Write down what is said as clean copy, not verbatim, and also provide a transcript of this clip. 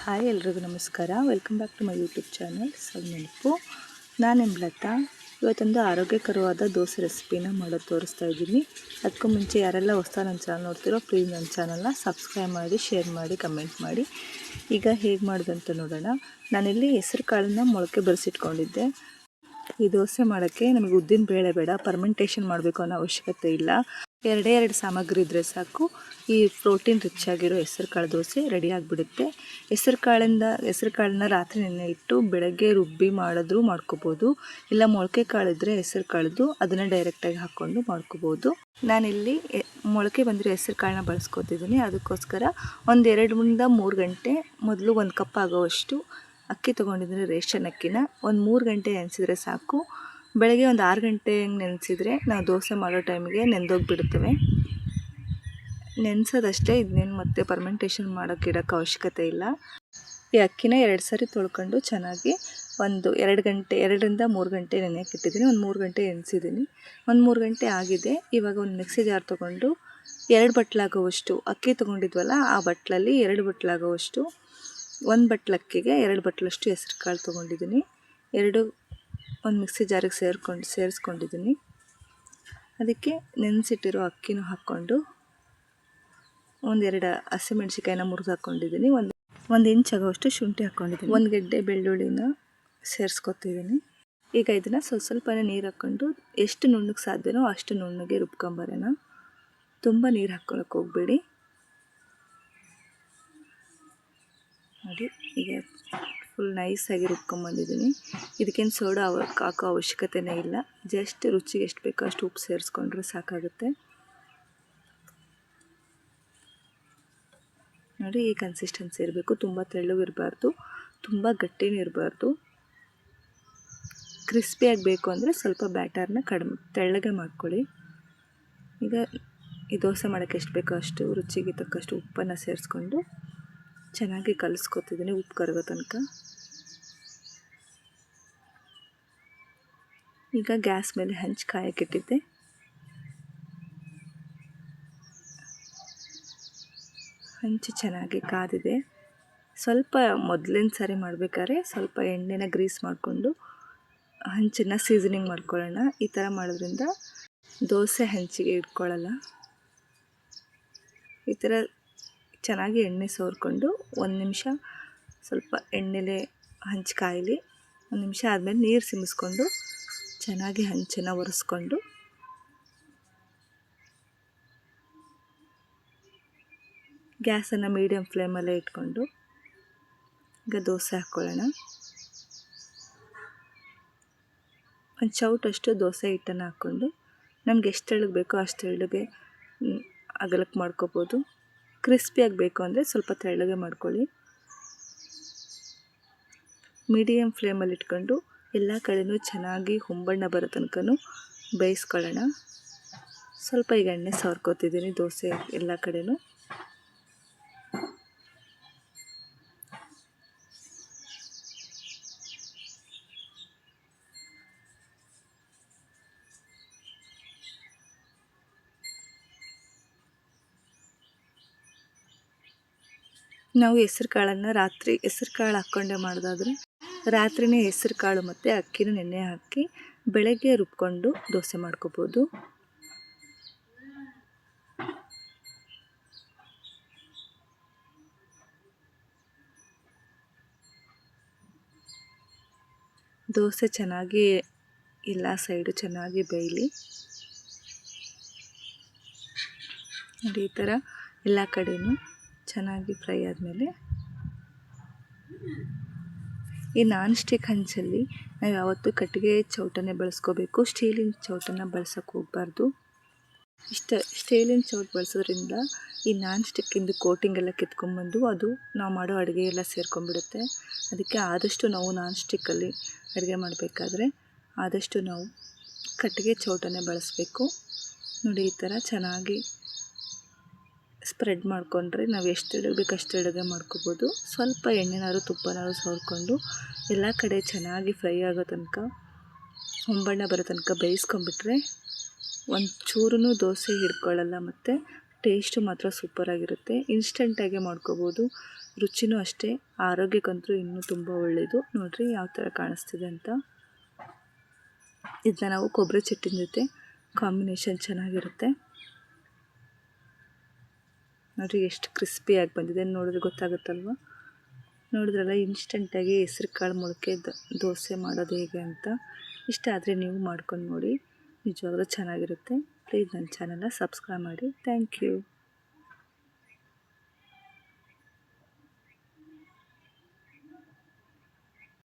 Hi ಎಲ್ರಿಗೂ ನಮಸ್ಕಾರ. Welcome back to my YouTube channel Savinenapu. ನಾನು ಲತಾ. ಇವತ್ತೊಂದು ಆರೋಗ್ಯಕರವಾದ ದೋಸೆ ರೆಸಿಪಿನ ಮಾಡೋದು ತೋರಿಸ್ತಾ ಇದ್ದೀನಿ. ಅದಕ್ಕೂ ಮುಂಚೆ ಯಾರೆಲ್ಲ ಹೊಸ ನನ್ನ ಚಾನಲ್ ನೋಡ್ತಿರೋ ಪ್ಲೀಸ್ ನನ್ನ ಚಾನಲ್ನ ಸಬ್ಸ್ಕ್ರೈಬ್ ಮಾಡಿ, ಶೇರ್ ಮಾಡಿ, ಕಮೆಂಟ್ ಮಾಡಿ. ಈಗ ಹೇಗೆ ಮಾಡೋದಂತ ನೋಡೋಣ. ನಾನಿಲ್ಲಿ ಹೆಸರು ಕಾಳನ್ನು ಮೊಳಕೆ ಬರೆಸಿಟ್ಕೊಂಡಿದ್ದೆ. ಈ ದೋಸೆ ಮಾಡೋಕ್ಕೆ ನಮಗೆ ಉದ್ದಿನ ಬೇಳೆ ಬೇಡ, ಫರ್ಮೆಂಟೇಷನ್ ಮಾಡಬೇಕು ಅನ್ನೋ ಅವಶ್ಯಕತೆ ಇಲ್ಲ. ಎರಡು ಸಾಮಗ್ರಿ ಇದ್ದರೆ ಸಾಕು. ಈ ಪ್ರೋಟೀನ್ ರಿಚ್ ಆಗಿರೋ ಹೆಸರು ಕಾಳು ದೋಸೆ ರೆಡಿ ಆಗಿಬಿಡುತ್ತೆ. ಹೆಸರು ಕಾಳನ್ನ ರಾತ್ರಿ ನೆನೆ ಇಟ್ಟು ಬೆಳಗ್ಗೆ ರುಬ್ಬಿ ಮಾಡಿದ್ರೂ ಮಾಡ್ಕೋಬೋದು. ಇಲ್ಲ ಮೊಳಕೆ ಕಾಳಿದ್ರೆ ಹೆಸರು ಕಾಳ್ದು ಅದನ್ನು ಡೈರೆಕ್ಟಾಗಿ ಹಾಕ್ಕೊಂಡು ಮಾಡ್ಕೋಬೋದು. ನಾನಿಲ್ಲಿ ಮೊಳಕೆ ಬಂದಿರೋ ಹೆಸರು ಕಾಳನ್ನ ಬಳಸ್ಕೊತಿದ್ದೀನಿ. ಅದಕ್ಕೋಸ್ಕರ ಒಂದು 2-3 ಗಂಟೆ ಮೊದಲು 1 ಕಪ್ ಆಗೋವಷ್ಟು ಅಕ್ಕಿ ತೊಗೊಂಡಿದ್ದೀನಿ. ರೇಷನ್ ಅಕ್ಕಿನ ಒಂದು 3 ಗಂಟೆ ನೆನೆಸಿದ್ರೆ ಸಾಕು. ಬೆಳಗ್ಗೆ ಒಂದು 6 ಗಂಟೆ ನೆನೆಸಿದರೆ ನಾವು ದೋಸೆ ಮಾಡೋ ಟೈಮಿಗೆ ನೆಂದೋಗಿಬಿಡುತ್ತವೆ. ನೆನೆಸೋದಷ್ಟೇ, ಇದನ್ನೇನು ಮತ್ತೆ ಫರ್ಮೆಂಟೇಷನ್ ಮಾಡೋಕ್ಕೆ ಇಡೋಕ್ಕೆ ಅವಶ್ಯಕತೆ ಇಲ್ಲ. ಈ ಅಕ್ಕಿನ 2 ಸರಿ ತೊಳ್ಕೊಂಡು ಚೆನ್ನಾಗಿ ಒಂದು 2-3 ಗಂಟೆ ನೆನೆಯಕ್ಕೆ ಇಟ್ಟಿದ್ದೀನಿ. ಒಂದು 3 ಗಂಟೆ ನೆನೆಸಿದ್ದೀನಿ. ಒಂದು 3 ಗಂಟೆ ಆಗಿದೆ. ಇವಾಗ ಒಂದು ಮಿಕ್ಸಿ ಜಾರ್ ತೊಗೊಂಡು 2 ಬಟ್ಲಾಗುವಷ್ಟು ಅಕ್ಕಿ ತೊಗೊಂಡಿದ್ವಲ್ಲ, ಆ ಬಟ್ಲಲ್ಲಿ 2 ಬಟ್ಲಾಗುವಷ್ಟು, 1 ಬಟ್ಲು ಅಕ್ಕಿಗೆ 2 ಬಟ್ಲಷ್ಟು ಹೆಸರು ಕಾಳು ತೊಗೊಂಡಿದ್ದೀನಿ. ಒಂದು ಮಿಕ್ಸಿ ಜಾರಿಗೆ ಸೇರಿಸ್ಕೊಂಡಿದ್ದೀನಿ. ಅದಕ್ಕೆ ನೆನೆಸಿಟ್ಟಿರೋ ಅಕ್ಕಿನೂ ಹಾಕ್ಕೊಂಡು 1-2 ಹಸಿಮೆಣ್ಸಿಕಾಯಿನ ಮುರಿದು ಹಾಕ್ಕೊಂಡಿದ್ದೀನಿ. ಒಂದು ಇಂಚ್ ಆಗೋಷ್ಟು ಶುಂಠಿ ಹಾಕ್ಕೊಂಡಿದ್ದೀನಿ. 1 ಗೆಡ್ಡೆ ಬೆಳ್ಳುಳ್ಳಿನ ಸೇರಿಸ್ಕೊತಿದ್ದೀನಿ. ಈಗ ಇದನ್ನು ಸ್ವಲ್ಪನೇ ನೀರು ಹಾಕ್ಕೊಂಡು ಎಷ್ಟು ನುಣ್ಣಗೆ ಸಾಧ್ಯನೋ ಅಷ್ಟು ನುಣ್ಣಗೆ ರುಬ್ಕೊಂಬರೋಣ. ತುಂಬ ನೀರು ಹಾಕ್ಕೊಳಕ್ಕೆ ಹೋಗಬೇಡಿ. ನೋಡಿ, ಈಗ ಫುಲ್ ನೈಸಾಗಿ ರುಬ್ಕೊಂಬಂದಿದ್ದೀನಿ. ಇದಕ್ಕೇನು ಸೋಡಾ ಹಾಕೋ ಅವಶ್ಯಕತೆಯೇ ಇಲ್ಲ. ಜಸ್ಟ್ ರುಚಿಗೆ ಎಷ್ಟು ಬೇಕೋ ಅಷ್ಟು ಉಪ್ಪು ಸೇರಿಸ್ಕೊಂಡ್ರೆ ಸಾಕಾಗುತ್ತೆ. ನೋಡಿ, ಈ ಕನ್ಸಿಸ್ಟೆನ್ಸಿ ಇರಬೇಕು. ತುಂಬ ತೆಳ್ಳಗೂ ಇರಬಾರ್ದು, ತುಂಬ ಗಟ್ಟಿನೂ ಇರಬಾರ್ದು. ಕ್ರಿಸ್ಪಿಯಾಗಿ ಬೇಕು ಅಂದರೆ ಸ್ವಲ್ಪ ಬ್ಯಾಟರ್ನ ತೆಳ್ಳಗೆ ಮಾಡ್ಕೊಳ್ಳಿ. ಈಗ ಈ ದೋಸೆ ಮಾಡೋಕ್ಕೆ ಎಷ್ಟು ಬೇಕೋ ಅಷ್ಟು ರುಚಿಗೆ ತಕ್ಕಷ್ಟು ಉಪ್ಪನ್ನು ಸೇರಿಸ್ಕೊಂಡು ಚೆನ್ನಾಗಿ ಕಲಿಸ್ಕೊತಿದ್ದೀನಿ, ಉಪ್ಪು ಕರಗೋ ತನಕ. ಈಗ ಗ್ಯಾಸ್ ಮೇಲೆ ಹಂಚು ಕಾಯಕ್ಕಿಟ್ಟಿದ್ದೆ. ಹಂಚು ಚೆನ್ನಾಗಿ ಕಾದಿದೆ. ಸ್ವಲ್ಪ ಮೊದಲಿನ ಸಾರಿ ಮಾಡಬೇಕಾದ್ರೆ ಸ್ವಲ್ಪ ಎಣ್ಣೆನ ಗ್ರೀಸ್ ಮಾಡಿಕೊಂಡು ಹಂಚನ್ನು ಸೀಸನಿಂಗ್ ಮಾಡ್ಕೊಳ್ಳೋಣ. ಈ ಥರ ಮಾಡೋದ್ರಿಂದ ದೋಸೆ ಹಂಚಿಗೆ ಇಟ್ಕೊಳ್ಳಲ್ಲ. ಈ ಥರ ಚೆನ್ನಾಗಿ ಎಣ್ಣೆ ಸೋರ್ಕೊಂಡು 1 ನಿಮಿಷ ಸ್ವಲ್ಪ ಎಣ್ಣೆಲೆ ಹಂಚು ಕಾಯಲಿ. 1 ನಿಮಿಷ ಆದಮೇಲೆ ನೀರು ಸಿಮಿಸ್ಕೊಂಡು ಚೆನ್ನಾಗಿ ಹಂಚನ್ನು ಒರೆಸ್ಕೊಂಡು ಗ್ಯಾಸನ್ನು ಮೀಡಿಯಮ್ ಫ್ಲೇಮಲ್ಲೇ ಇಟ್ಕೊಂಡು ಈಗ ದೋಸೆ ಹಾಕ್ಕೊಳ್ಳೋಣ. ಒಂದು ಚೌಟಷ್ಟು ದೋಸೆ ಹಿಟ್ಟನ್ನು ಹಾಕ್ಕೊಂಡು ನಮ್ಗೆ ಎಷ್ಟು ತೆಳ್ಳಗೆ ಬೇಕೋ ಅಷ್ಟು ತೆಳ್ಳಗೆ ಅಗಲಕ್ಕೆ ಮಾಡ್ಕೋಬೋದು. ಕ್ರಿಸ್ಪಿಯಾಗಿ ಬೇಕು ಅಂದರೆ ಸ್ವಲ್ಪ ತೆಳ್ಳಗೆ ಮಾಡ್ಕೊಳ್ಳಿ. ಮೀಡಿಯಮ್ ಫ್ಲೇಮಲ್ಲಿ ಇಟ್ಕೊಂಡು ಎಲ್ಲ ಕಡೆಯೂ ಚೆನ್ನಾಗಿ ಹೊಂಬಣ್ಣ ಬರೋ ತನಕ ಬೇಯಿಸ್ಕೊಳ್ಳೋಣ. ಸ್ವಲ್ಪ ಈಗ ಎಣ್ಣೆ ಸವರ್ಕೋತಿದ್ದೀನಿ ದೋಸೆ ಎಲ್ಲ ಕಡೆಯೂ. ನಾವು ಹೆಸರು ಕಾಳನ್ನು ರಾತ್ರಿ ಹೆಸರು ಕಾಳು ಹಾಕ್ಕೊಂಡೆ ಮಾಡೋದಾದರೆ ರಾತ್ರಿಯೇ ಹೆಸರು ಕಾಳು ಮತ್ತು ಅಕ್ಕಿನ ನೆನೆ ಹಾಕಿ ಬೆಳಗ್ಗೆ ರುಬ್ಕೊಂಡು ದೋಸೆ ಮಾಡ್ಕೋಬೋದು. ದೋಸೆ ಚೆನ್ನಾಗಿ ಎಲ್ಲ ಸೈಡು ಚೆನ್ನಾಗಿ ಬೇಯಲಿ. ನೋಡಿ, ಈ ಥರ ಎಲ್ಲ ಕಡೆಯೂ ಚೆನ್ನಾಗಿ ಫ್ರೈ ಆದಮೇಲೆ ಈ ನಾನ್ ಸ್ಟಿಕ್ ಹಂಚಲ್ಲಿ ನಾವು ಯಾವತ್ತೂ ಕಟ್ಟಿಗೆ ಚೌಟನ್ನೇ ಬಳಸ್ಕೋಬೇಕು. ಸ್ಟೀಲಿನ ಚೌಟನ್ನು ಬಳಸೋಕ್ಕೆ ಹೋಗಬಾರ್ದು. ಸ್ಟೀಲಿನ ಚೌಟ್ ಬಳಸೋದ್ರಿಂದ ಈ ನಾನ್ ಸ್ಟಿಕ್ಕಿಂದು ಕೋಟಿಂಗ್ ಎಲ್ಲ ಕಿತ್ಕೊಂಡ್ಬಂದು ಅದು ನಾವು ಮಾಡೋ ಅಡುಗೆ ಎಲ್ಲ ಸೇರ್ಕೊಂಡ್ಬಿಡುತ್ತೆ. ಅದಕ್ಕೆ ಆದಷ್ಟು ನಾವು ನಾನ್ ಸ್ಟಿಕ್ಕಲ್ಲಿ ಅಡುಗೆ ಮಾಡಬೇಕಾದ್ರೆ ಆದಷ್ಟು ನಾವು ಕಟ್ಟಿಗೆ ಚೌಟನ್ನೇ ಬಳಸಬೇಕು. ನೋಡಿ, ಈ ಥರ ಚೆನ್ನಾಗಿ ಸ್ಪ್ರೆಡ್ ಮಾಡಿಕೊಂಡ್ರೆ ನಾವು ಎಷ್ಟು ಬೇಕೋ ಅಷ್ಟು ಅಡುಗೆ ಮಾಡ್ಕೋಬೋದು. ಸ್ವಲ್ಪ ಎಣ್ಣೆನಾದ್ರು ತುಪ್ಪನಾದ್ರು ಸವರ್ಕೊಂಡು ಎಲ್ಲ ಕಡೆ ಚೆನ್ನಾಗಿ ಫ್ರೈ ಆಗೋ ತನಕ, ಹೊಂಬಣ್ಣ ಬರೋ ತನಕ ಬೇಯಿಸ್ಕೊಂಬಿಟ್ರೆ ಒಂದು ಚೂರೂ ದೋಸೆ ಹಿಡ್ಕೊಳ್ಳಲ್ಲ ಮತ್ತು ಟೇಸ್ಟು ಮಾತ್ರ ಸೂಪರಾಗಿರುತ್ತೆ. ಇನ್ಸ್ಟಂಟಾಗೆ ಮಾಡ್ಕೋಬೋದು. ರುಚಿನೂ ಅಷ್ಟೇ, ಆರೋಗ್ಯಕ್ಕಂತೂ ಇನ್ನೂ ತುಂಬ ಒಳ್ಳೆಯದು. ನೋಡಿರಿ ಯಾವ ಥರ ಕಾಣಿಸ್ತಿದೆ ಅಂತ. ಇದನ್ನ ನಾವು ಕೊಬ್ಬರಿ ಚಟ್ನಿ ಜೊತೆ ಕಾಂಬಿನೇಷನ್ ಚೆನ್ನಾಗಿರುತ್ತೆ. ನೋಡಿರಿ ಎಷ್ಟು ಕ್ರಿಸ್ಪಿಯಾಗಿ ಬಂದಿದೆ, ನೋಡಿದ್ರೆ ಗೊತ್ತಾಗುತ್ತಲ್ವ. ನೋಡಿದ್ರಲ್ಲ, ಇನ್ಸ್ಟೆಂಟಾಗಿ ಹೆಸ್ರು ಕಾಳು ಮೊಳಕೆ ದೋಸೆ ಮಾಡೋದು ಹೇಗೆ ಅಂತ. ಇಷ್ಟ ಆದರೆ ನೀವು ಮಾಡ್ಕೊಂಡು ನೋಡಿ, ನಿಜವಾಗ್ಲೂ ಚೆನ್ನಾಗಿರುತ್ತೆ. ಪ್ಲೀಸ್ ನನ್ನ ಚಾನಲ್ನ ಸಬ್ಸ್ಕ್ರೈಬ್ ಮಾಡಿ. Thank you.